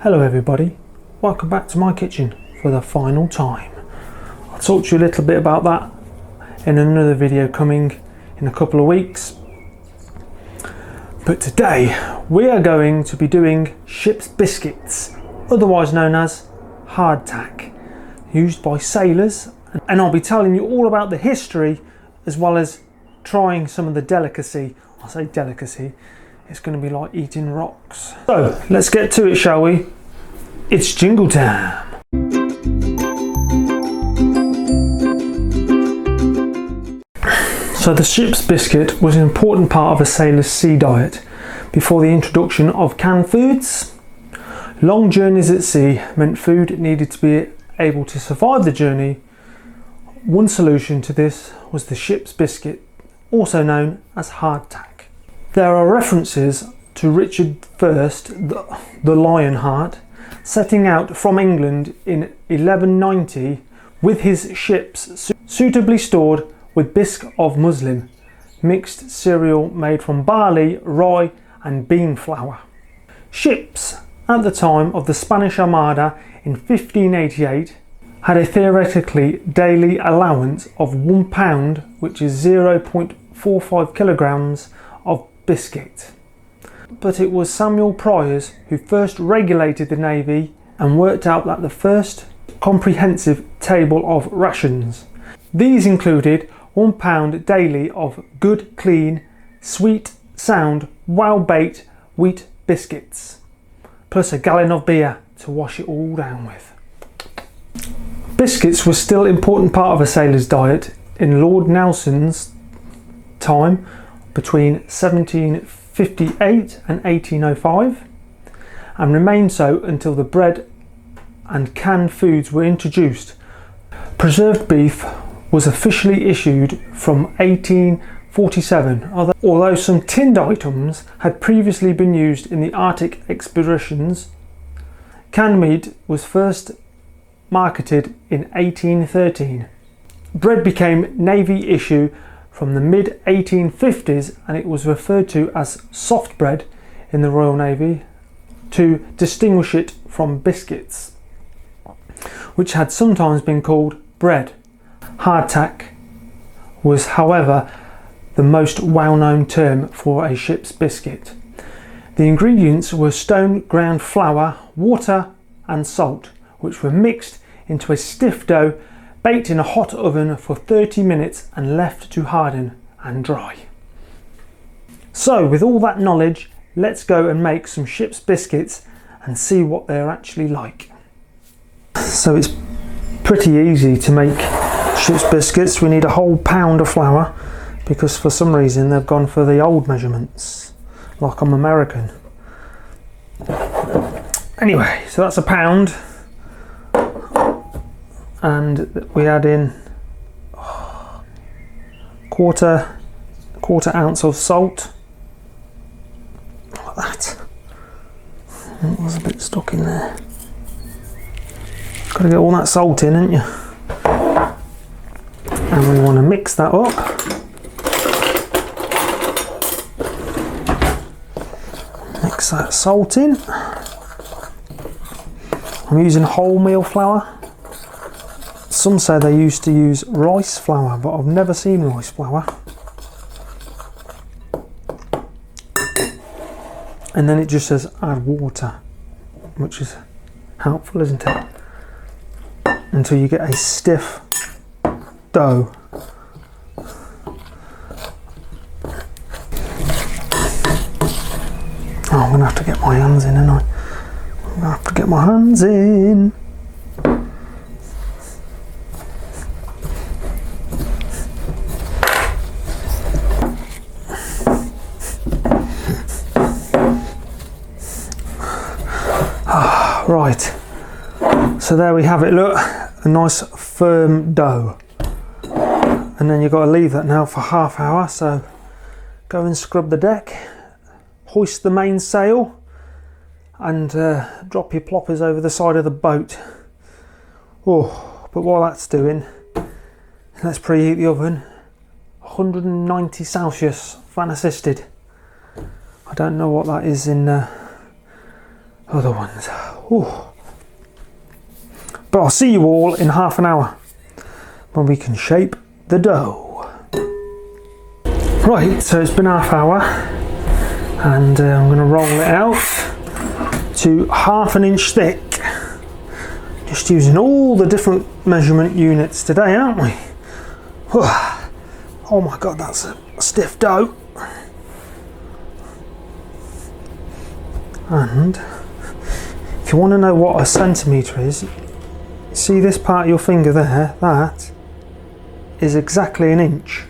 Hello everybody, welcome back to my kitchen for the final time. I'll talk to you a little bit about that in another video coming in a couple of weeks. But today we are going to be doing ship's biscuits, otherwise known as hardtack, used by sailors, and I'll be telling you all about the history as well as trying some of the delicacy. I say delicacy, it's going to be like eating rocks. So let's get to it, shall we? It's jingle time. So the ship's biscuit was an important part of a sailor's sea diet before the introduction of canned foods. Long journeys at sea meant food needed to be able to survive the journey. One solution to this was the ship's biscuit, also known as hardtack. There are references to Richard I, the Lionheart, setting out from England in 1190 with his ships suitably stored with bisque of muslin, mixed cereal made from barley, rye and bean flour. Ships at the time of the Spanish Armada in 1588 had a theoretically daily allowance of £1, which is 0.45 kilograms of biscuit. But it was Samuel Priors who first regulated the navy and worked out that the first comprehensive table of rations. These included £1 daily of good, clean, sweet, sound, well-baked wheat biscuits, plus a gallon of beer to wash it all down with. Biscuits were still an important part of a sailor's diet in Lord Nelson's time between 1758 and 1805, and remained so until the bread and canned foods were introduced. Preserved beef was officially issued from 1847, although some tinned items had previously been used in the Arctic expeditions. Canned meat was first marketed in 1813. Bread became Navy issue from the mid-1850s, and it was referred to as soft bread in the Royal Navy to distinguish it from biscuits, which had sometimes been called bread. Hardtack was, however, the most well-known term for a ship's biscuit. The ingredients were stone ground flour, water and salt, which were mixed into a stiff dough, baked in a hot oven for 30 minutes and left to harden and dry. So with all that knowledge, let's go and make some ship's biscuits and see what they're actually like. So it's pretty easy to make ship's biscuits. We need a whole pound of flour because for some reason they've gone for the old measurements, like I'm American. Anyway, so that's a pound. And we add in quarter ounce of salt, like that. It was a bit stuck in there. Got to get all that salt in, haven't you? And we want to mix that up. Mix that salt in. I'm using wholemeal flour. Some say they used to use rice flour, but I've never seen rice flour. And then it just says add water, which is helpful, isn't it? Until you get a stiff dough. Oh, I'm going to have to get my hands in, aren't I? I'm going to have to get my hands in. Right, so there we have it, look, a nice firm dough. And then you've got to leave that now for half hour, so go and scrub the deck, hoist the mainsail and drop your ploppers over the side of the boat. Oh, but while that's doing, let's preheat the oven. 190 Celsius, fan assisted. I don't know what that is in other ones. Ooh. But I'll see you all in half an hour when we can shape the dough. Right, so it's been half hour and I'm going to roll it out to 1/2 inch thick. Just using all the different measurement units today, aren't we? Oh my god, that's a stiff dough. And if you want to know what a centimetre is, see this part of your finger there? That is exactly 1 inch.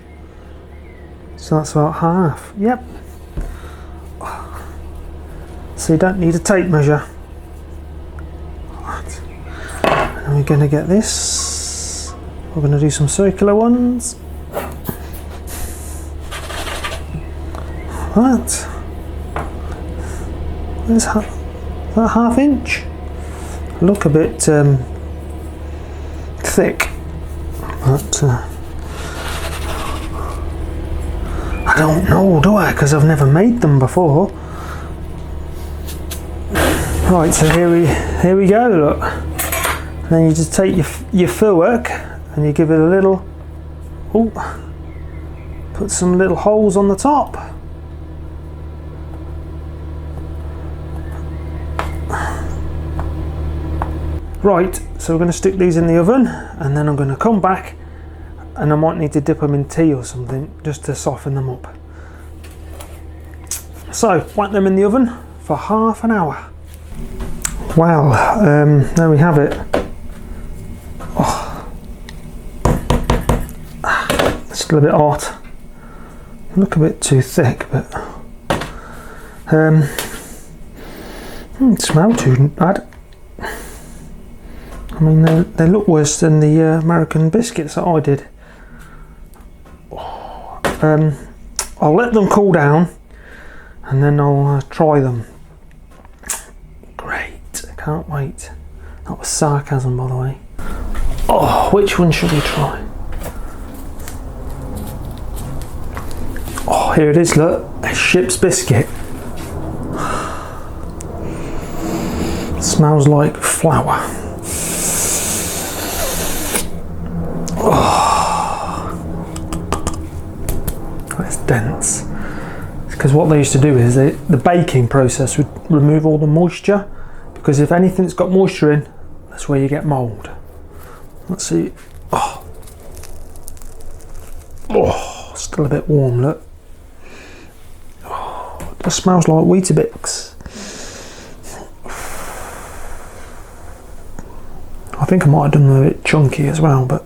So that's about half. Yep. So you don't need a tape measure. Right. And we're going to get this. We're going to do some circular ones. That. There's that 1/2 inch. Look a bit thick, but I don't know, do I? Because I've never made them before. Right, so here we go. Look, and then you just take your fill work and you give it a little. Oh, put some little holes on the top. Right, so we're going to stick these in the oven and then I'm going to come back and I might need to dip them in tea or something just to soften them up. So, whack them in the oven for 1/2 hour. Wow, there we have it. Oh. Still a bit hot. Look a bit too thick, but it smells too bad. I mean, they look worse than the American biscuits that I did. I'll let them cool down and then I'll try them. Great, I can't wait. That was sarcasm, by the way. Oh, which one should we try? Oh, here it is, look, a ship's biscuit. Smells like flour. It's dense. Because what they used to do is the baking process would remove all the moisture, because if anything's got moisture in, that's where you get mould. Let's see. Oh, still a bit warm, look. Oh, it just smells like Weetabix. I think I might have done them a bit chunky as well, but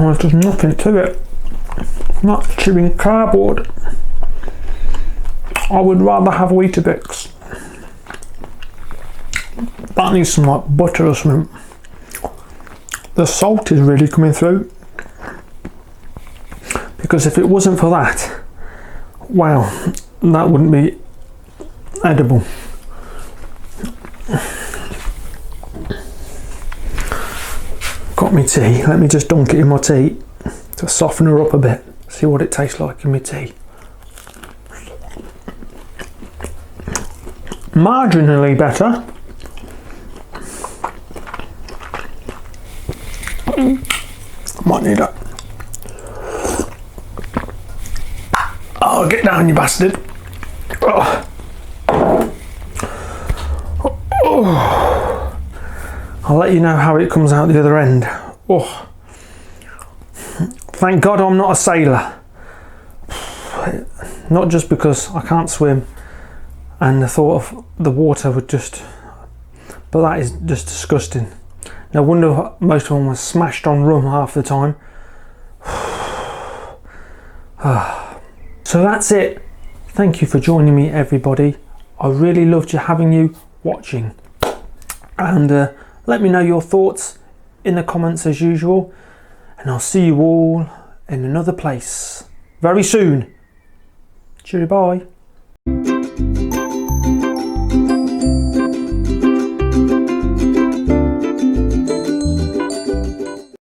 there's just nothing to it. Not chewing cardboard. I would rather have Weetabix. That needs some like butter or something. The salt is really coming through. Because if it wasn't for that, wow, that wouldn't be edible. Got me tea. Let me just dunk it in my tea to soften her up a bit. See what it tastes like in my tea. Marginally better. Might need that. Oh, get down, you bastard. Oh. Oh. I'll let you know how it comes out the other end. Oh. Thank God I'm not a sailor. Not just because I can't swim and the thought of the water would just, but that is just disgusting. No wonder most of them were smashed on rum half the time. So that's it. Thank you for joining me, everybody. I really loved having you watching. And let me know your thoughts in the comments as usual. And I'll see you all in another place very soon. Cheerio, bye.